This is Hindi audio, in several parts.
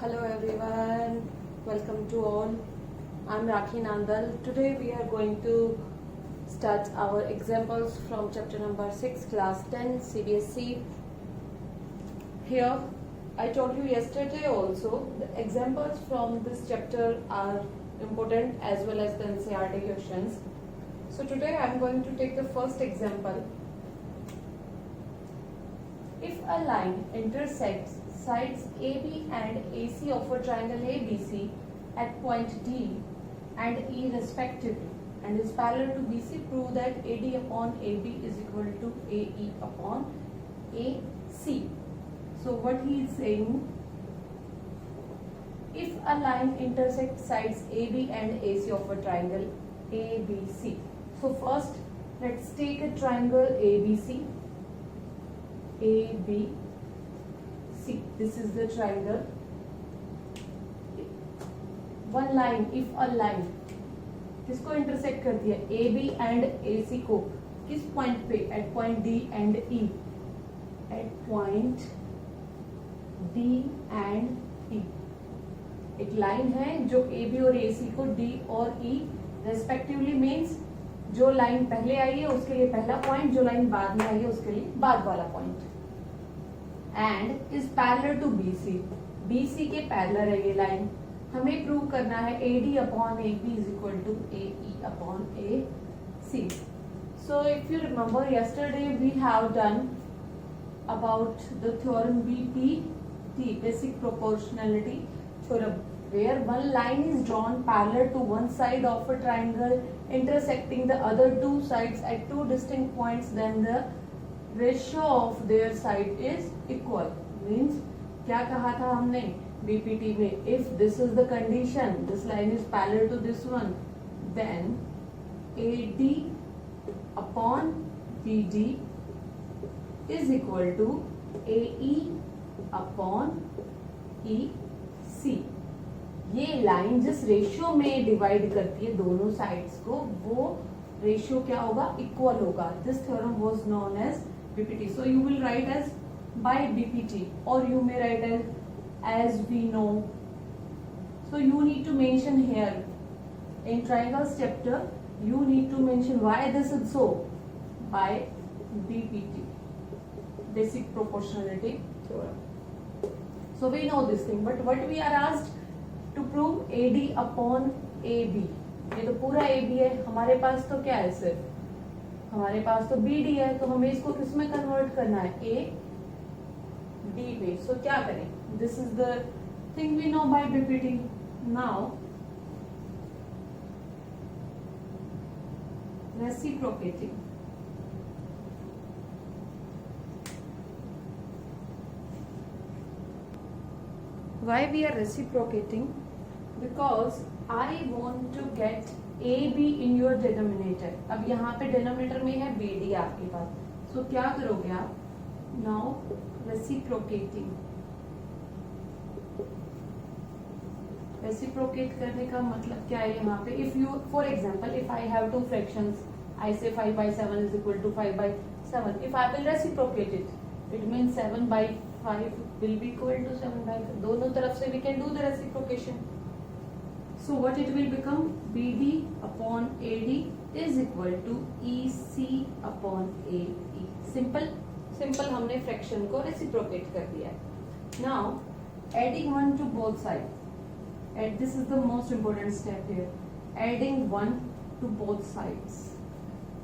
Hello everyone, welcome to all. I'm Rakhi Nandal. Today we are going to start our examples from chapter number 6, class 10, CBSE. Here, I told you yesterday also, the examples from this chapter are important as well as the NCERT questions. So today I'm going to take the first example. If a line intersects sides AB and AC of a triangle ABC at point D and E respectively and is parallel to BC, prove that AD upon AB is equal to AE upon AC. So what he is saying, if a line intersects sides AB and AC of a triangle ABC. So first let's take a triangle ABC. ABC. This is the triangle. One line, if a line किसको इंटरसेक्ट कर दिया, AB एंड AC को किस पॉइंट पे, at point D and E, at point D and E. एक लाइन है जो AB और AC को D और E रेस्पेक्टिवली मीन्स जो लाइन पहले आई है उसके लिए पहला पॉइंट, जो लाइन बाद में आई है उसके लिए बाद वाला point. And is parallel to BC. BC के पैरेलल है ये लाइन. हमें प्रूव करना है AD upon AB is equal to AE upon AC. So if you remember yesterday we have done about the theorem BPT, basic proportionality theorem, where one line is drawn parallel to one side of a triangle intersecting the other two sides at two distinct points, then the ratio of their side is equal. Means क्या कहा था हमने BPT में, if this is the condition, this line is parallel to this one, then AD upon BD is equal to AE upon EC. ये लाइन जिस रेशियो में डिवाइड करती है दोनों साइड्स को, वो रेशियो क्या होगा, इक्वल होगा. This theorem was known as BPT. So you will write as by BPT or you may write as we know. So you need to mention here in triangles chapter, you need to mention why this is so, by BPT, basic proportionality theorem. So we know this thing, but what we are asked to prove AD upon AB. ये तो पूरा AB है, हमारे पास तो क्या है, सिर्फ हमारे पास तो BD है, तो हमें इसको किस में कन्वर्ट करना है, AD पे. सो क्या करें, this is the thing we know by BPT. Now reciprocating. Why we are reciprocating? Because I want to get AB in your denominator. अब यहाँ पे डिनोमिनेटर में है BD आपके पास. सो क्या करोगे आप, नाउ रेसिप्रोकेटिंग. रेसिप्रोकेट करने का मतलब क्या है यहाँ पे, if you for example if I have two fractions, I say 5/7 is equal to 5/7. If I will reciprocate it means 7/5 will be equal to 7/5. दोनों तरफ से we can do the reciprocation. So what it will become, BD upon AD is equal to EC upon AE. Simple हमने फ्रैक्शन को रेसिप्रोकेट कर दिया है. Now adding 1 to both sides. And this is the most important step here. Adding 1 to both sides.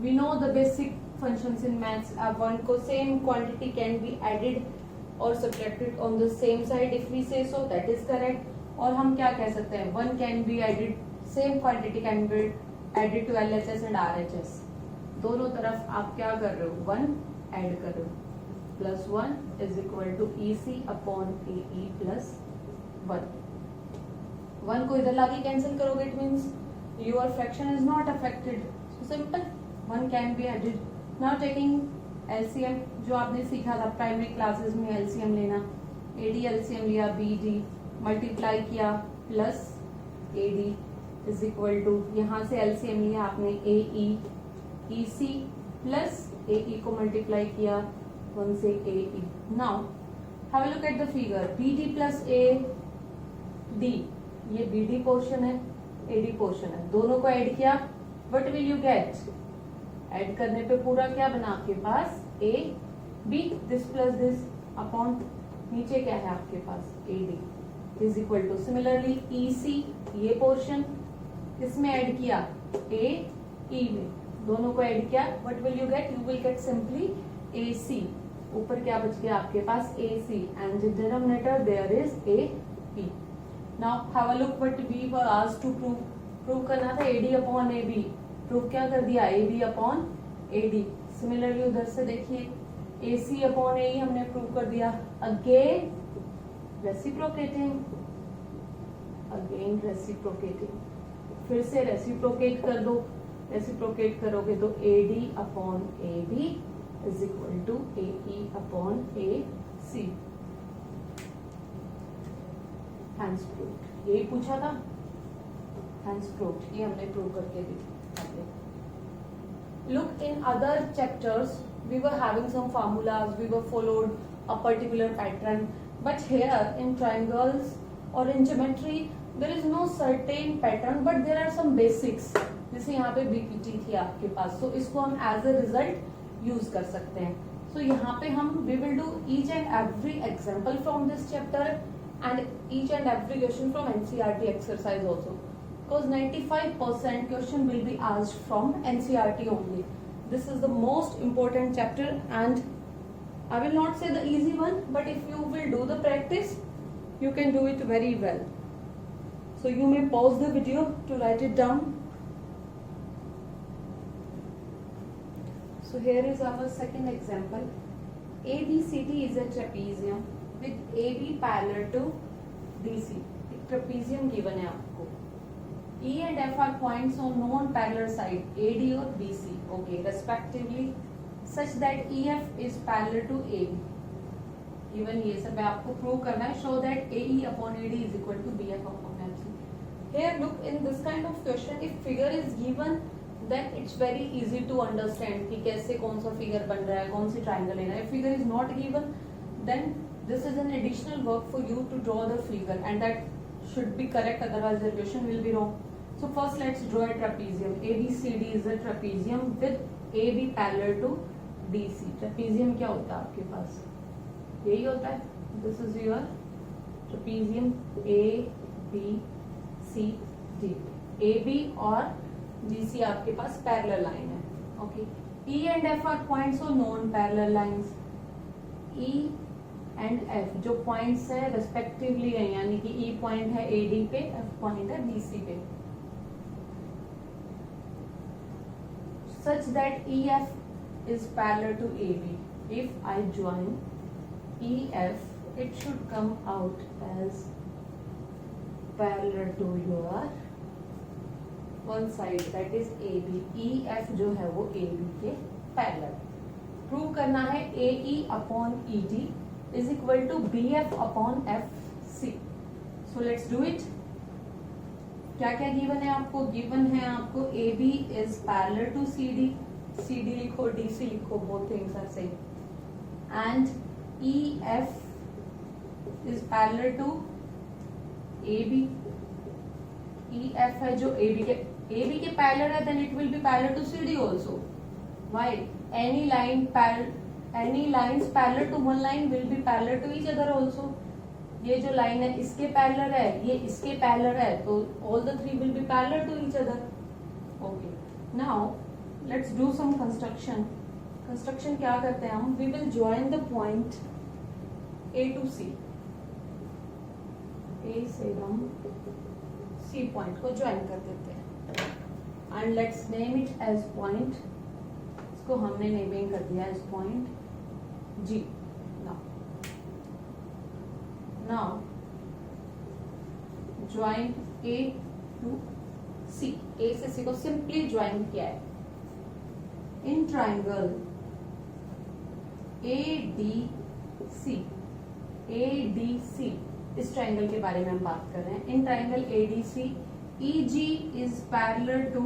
We know the basic functions in maths. 1 को same quantity can be added or subtracted on the same side. If we say so, that is correct. और हम क्या कह सकते हैं, 1 can be added, same quantity can be added to LHS and RHS. दोनों तरफ आप क्या कर रहे हो, 1 ऐड कर रहे हो. Plus 1 is equal to EC upon AE plus 1. 1 को इधर लाके कैंसिल करोगे, it means your fraction is not affected. So simple, 1 can be added. Now taking LCM, जो आपने सीखा था प्राइमरी क्लासेस में, LCM लेना. AD LCM लिया, BD मल्टीप्लाई किया plus AD is equal to, यहाँ से LCM लिया आपने AE, EC प्लस AE को मल्टीप्लाई किया 1 से AE. Now have a look at the figure. BD plus A D, ये बी डी पोर्शन है, ए डी पोर्शन है, दोनों को ऐड किया, what will you get? Add करने पे पूरा क्या बना आपके पास? A B, this plus this upon नीचे क्या है आपके पास? A D is equal to similarly E C, ये पोर्शन इसमें ऐड किया ए ई में, दोनों को ऐड किया, what will you get? You will get simply A C, ऊपर क्या बच गया आपके पास? A C, and the denominator there is A B. Now have a look what we were asked to prove. Prove करना था A D upon A B, prove क्या कर दिया? A B upon A D. Similarly उधर से देखिए ए सी अपॉन ए हमने प्रूव कर दिया. अगेन रेसिप्रोकेटिंग, अगेन रेसिप्रोकेटिंग, फिर से रेसिप्रोकेट कर दो. रेसिप्रोकेट करोगे तो A D upon A B is equal to A E upon A C. Hence proved, यही पूछा था. हैंड्स प्रूव्ड, ये हमने प्रूव करके दिखाया. Look, in other chapters we were having some formulas, we were followed a particular pattern, but here in triangles or in geometry there is no certain pattern, but there are some basics. जैसे यहाँ पे BPT थी आपके पास, तो इसको हम as a result यूज कर सकते हैं. So यहाँ पे हम we will do each and every example from this chapter and each and every question from NCERT exercise also. Because 95% question will be asked from NCERT only. This is the most important chapter and I will not say the easy one, but if you will do the practice, you can do it very well. So you may pause the video to write it down. So here is our second example. ABCD is a trapezium with AB parallel to DC. एक trapezium given है आपको. E and F are points on non-parallel side AD or BC, okay, respectively, such that EF is parallel to AB. Even ये सब आपको prove करना है. Show that AE upon AD is equal to BF upon FC. Here, look, in this kind of question, if figure is given, then it's very easy to understand कि कैसे कौन सा figure बन रहा है, कौन सी triangle लेना है. If figure is not given, then this is an additional work for you to draw the figure, and that should be correct, otherwise the question will be wrong. So first let's draw a trapezium. ABCD is a trapezium with AB parallel to DC. Trapezium क्या होता है आपके पास? यही होता है. This is your trapezium A B C D. AB और DC आपके पास parallel line है. Okay. E and F are points or non-parallel lines. E and F जो points है respectively है, यानी कि E point है AD पे, F point है BC पे. Such that EF is parallel to AB. If I join EF, it should come out as parallel to your one side, that is AB. EF जो है वो AB के parallel. Prove करना है AE upon ED is equal to BF upon FC. So let's do it. क्या क्या गिवन है आपको? गिवन है आपको AB is parallel to CD. CD लिखो, DC लिखो, both things are same. And EF is parallel to AB. EF है जो AB के parallel है, then it will be parallel to CD also. Why? Any lines parallel to one line will be parallel to each other also. ये जो लाइन है इसके पैरेलल है, ये इसके पैरेलल है, तो all the three will be parallel to each other. Okay. Now let's do some construction. Construction क्या करते हैं हम? We will join the point A to C. A से हम C point को join कर देते हैं. And let's name it as point. इसको हमने नेमिंग कर दिया as point G. Now join A to C. A से C को simply join किया है. In triangle ADC, ADC इस ट्राइंगल के बारे में हम बात कर रहे हैं. In triangle ADC EG is parallel to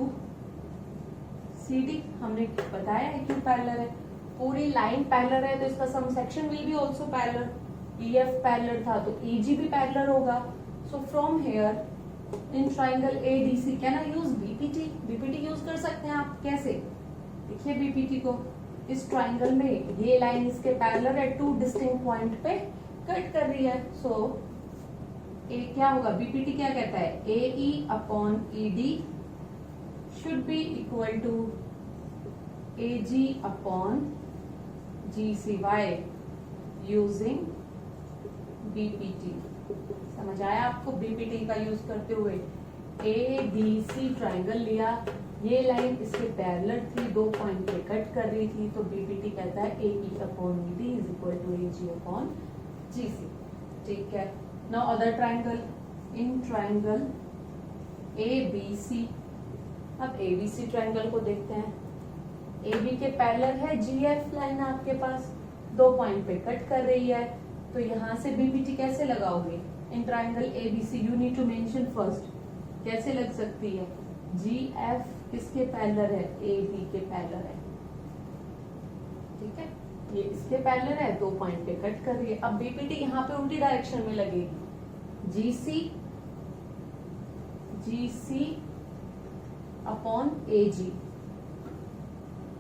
CD. हमने बताया है क्यों पैरेलल है. पूरी लाइन पैरेलल है तो इसका sum section will be also parallel. EF parallel था तो EG भी पैरेलल होगा. So from here in triangle ADC can I use BPT? BPT use कर सकते हैं आप। कैसे? देखिए BPT को, इस ट्राइंगल में ये लाइन इसके पैरेलल है, टू डिस्टिंक्ट पॉइंट पे कट कर रही है। सो ए क्या होगा, बीपीटी क्या कहता है, AE upon ED should be equal to AG upon GCY using BPT। समझ आया आपको? BPT का यूज करते हुए ADC ट्राइंगल लिया, ये लाइन इसके पैरेलल थी, 2 पॉइंट पे कट कर रही थी, तो BPT कहता है AE upon ED is equal to AG upon GC। ठीक है। Now other triangle, in triangle ABC, अब ABC ट्राइंगल को देखते हैं। AB के पैरेलल है GF लाइन आपके पास, 2 पॉइंट पे कट कर रही है, तो यहां से BPT कैसे लगाओगे? In triangle ABC you need to mention first, कैसे लग सकती है? GF किसके पैरेलल है? AB के पैरेलल है। ठीक है, ये इसके पैरेलल है, 2 पॉइंट पे कट कर रही है। अब BPT यहाँ पे उल्टी डायरेक्शन में लगेगी, GC अपॉन AG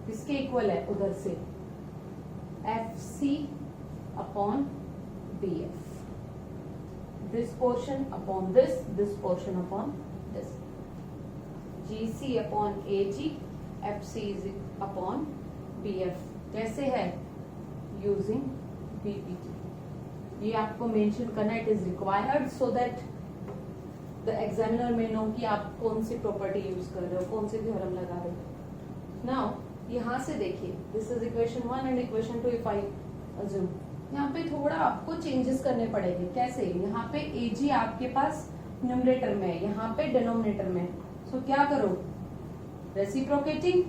किसके इक्वल है? उधर से FC upon BF, this portion upon this portion upon this, GC upon AG, FC is upon BF। कैसे है? Using BPT। ये आपको मेंशन करना, it is required so that the examiner में नो कि आप कौन सी प्रॉपर्टी यूज कर रहे हो, कौन सी थ्योरम लगा रहे हो। नाउ यहाँ से देखिए, this is equation 1 and equation 2 if I assume. यहाँ पे थोड़ा आपको चेंजेस करने पड़ेंगे। कैसे? यहाँ पे AG आपके पास न्यूमरेटर में है, यहाँ पे डिनोमिनेटर में। सो क्या करो? रेसिप्रोकेटिंग,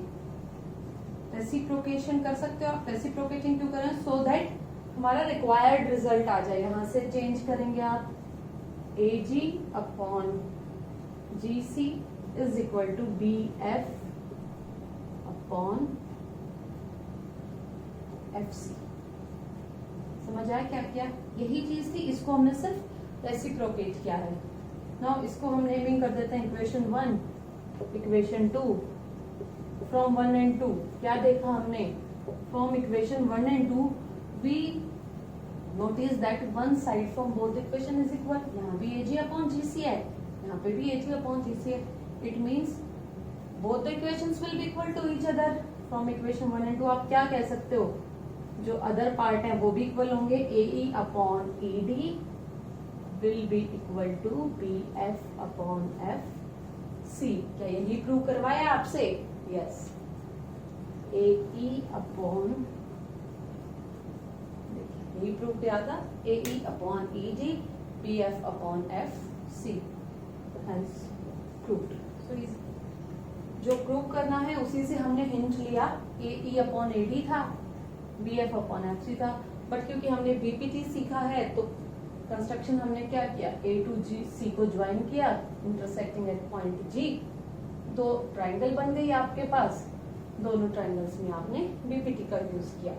रेसिप्रोकेशन कर सकते हो आप। रेसिप्रोकेटिंग क्यों करें? सो दैट हमारा रिक्वायर्ड रिजल्ट आ जाए। यहां से चेंज करेंगे आप, AG upon GC is equal to BF upon FC। समझ आया क्या किया? यही चीज थी, इसको हमने सिर्फ रेसिप्रोकेट किया है। नाउ इसको हम नेमिंग कर देते हैं इक्वेशन 1, इक्वेशन 2। फ्रॉम 1 एंड 2 क्या देखा हमने? From equation 1 and 2 we notice that one side from both equation is equal. यहाँ भी AG अपॉन GC है, यहाँ पे भी AG अपॉन GC है। It means both the equations will be equal to each other. From equation 1 and 2 आप क्या कह सकते हो? जो अदर पार्ट है वो भी इक्वल होंगे। AE upon ED will be equal to BF upon FC। क्या यही प्रूव करवाया आपसे? यस। AE अपॉन, यही प्रूव किया था, AE upon ED BF upon FC hence proved. So जो प्रूव करना है उसी से हमने हिंट लिया। AE अपॉन AD था, BF अपॉन FC था, बट क्योंकि हमने BPT सीखा है तो कंस्ट्रक्शन हमने क्या किया? A टू C को ज्वाइन किया, intersecting at point G, 2 triangle बन गई आपके पास। दोनों ट्राइंगल्स में आपने BPT का यूज किया।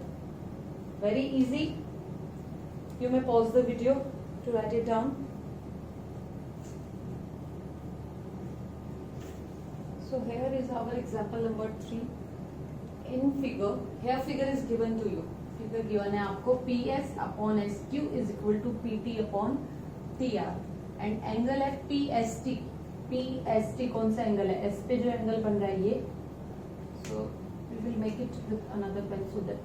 Very easy. You may pause the video to write it down. So here is our example number 3. In figure, here figure is given to you. Figure given है आपको, PS upon SQ is equal to PT upon TR and angle है PST। PST कौन सा एंगल है? S पे जो एंगल बन रहा है ये। So we will make it with another pen so that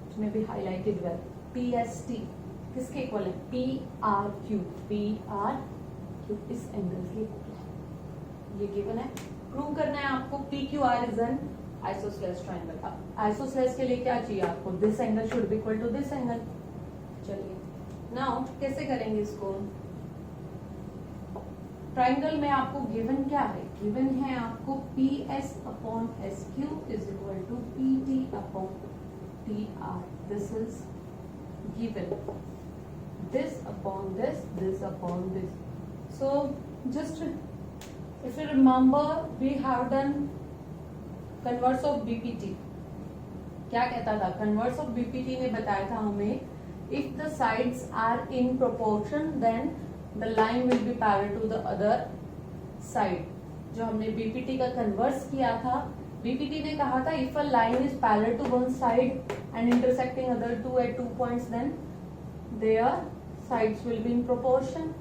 it may be highlighted well. PST किसके इक्वल है? PRQ। PRQ इस एंगल के इक्वल है, ये गिवन है। प्रूव करना है आपको PQR is an isosceles triangle. अब आइसोसेलेस के लिए क्या चाहिए आपको? This angle should be equal to this angle. चलिए नाउ कैसे करेंगे इसको? ट्राइंगल में आपको गिवन क्या है? गिवन है आपको PS upon SQ is equal to PT upon TR। This is given. This upon this upon this. So just if you remember we have done converse of BPT। क्या कहता था? converse of BPT ने बताया था हमें if the sides are in proportion then the line will be parallel to the other side. जो हमने बीपीटी का कन्वर्स किया था, बीपीटी ने कहा था if a line is parallel to one side and intersecting other two at 2 points then their sides will be in proportion.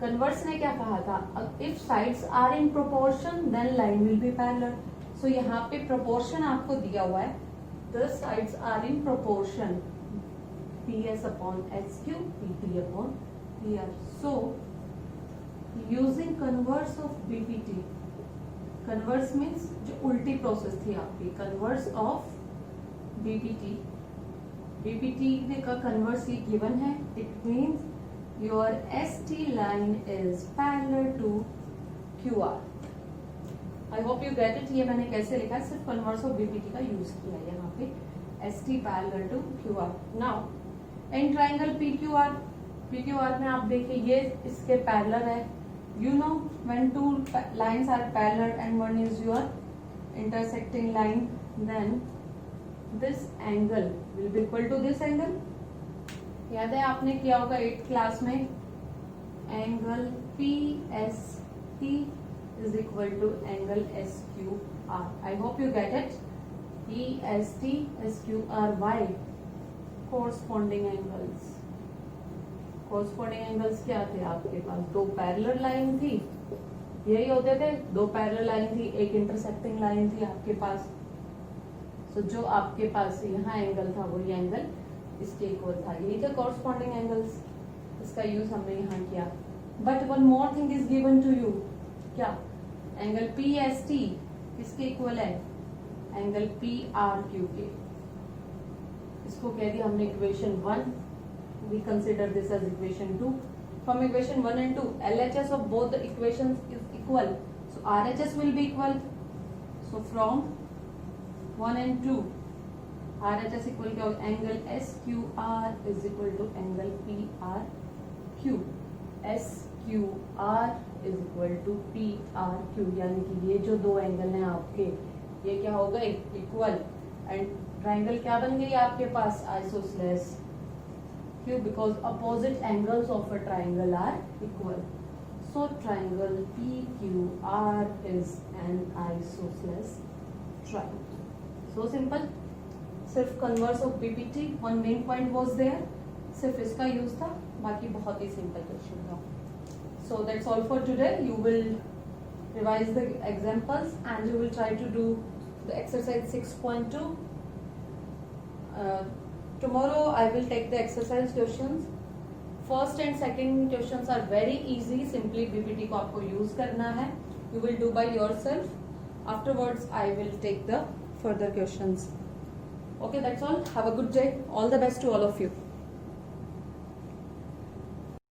Converse ने क्या कहा था, if sides are in proportion then line will be parallel. So यहाँ पे प्रोपोर्शन आपको दिया हुआ है, the sides are in proportion PS upon SQ, PP upon PR. So using converse of BPT, converse means जो उल्टी प्रोसेस थी आपकी, converse of BPT, BPT का converse ये given है, it means your ST line is parallel to QR. I hope you get it. ये मैंने कैसे लिखा है, सिर्फ converse of BPT का यूज किया है यहाँ पे, ST parallel to QR. Now in triangle PQR, PQR में आप देखिए ये इसके पैरेलल है। You know when two lines are parallel and one is your intersecting line, then this angle will be equal to this angle. याद है आपने किया होगा 8th क्लास में, angle PST is equal to angle SQR. I hope you get it. PST SQR. Why? Corresponding angles. Corresponding angles क्या थे आपके पास, दो पैरेलल लाइन थी, यही होते थे, दो पैरेलल लाइन थी, एक इंटरसेक्टिंग लाइन थी आपके पास। सो जो आपके पास यहाँ एंगल था वही एंगल इसके इक्वल था, यही थे कॉरस्पॉन्डिंग एंगल्स। इसका यूज हमने यहाँ किया। But one more thing is given to you, क्या, एंगल PST किसके इक्वल है, एंगल PRQ के। इसको कह दिया हमने equation 1, we consider this as equation 2. From equation 1 and 2, LHS of both the equations is equal, so RHS will be equal. So from 1 and 2, RHS equal क्या होगा, angle SQR is equal to angle PRQ, SQR is equal to PRQ, यानी कि ये जो दो एंगल हैं आपके, ये क्या हो गए, इक्वल, एंड ट्राइंगल क्या बन गई आपके पास, आइसोसेलेस। क्यों, because opposite angles of a triangle are equal. So triangle PQR is an isosceles triangle. So simple. सिर्फ converse of BPT, one main point was there, सिर्फ इसका यूज था, बाकी बहुत ही सिंपल क्वेश्चन था। So that's all for today. You will revise the examples and you will try to do the exercise 6.2. Tomorrow I will take the exercise questions. First and second questions are very easy, simply BPT को आपको use करना है, you will do by yourself. Afterwards I will take the further questions. Okay, that's all. Have a good day. All the best to all of you.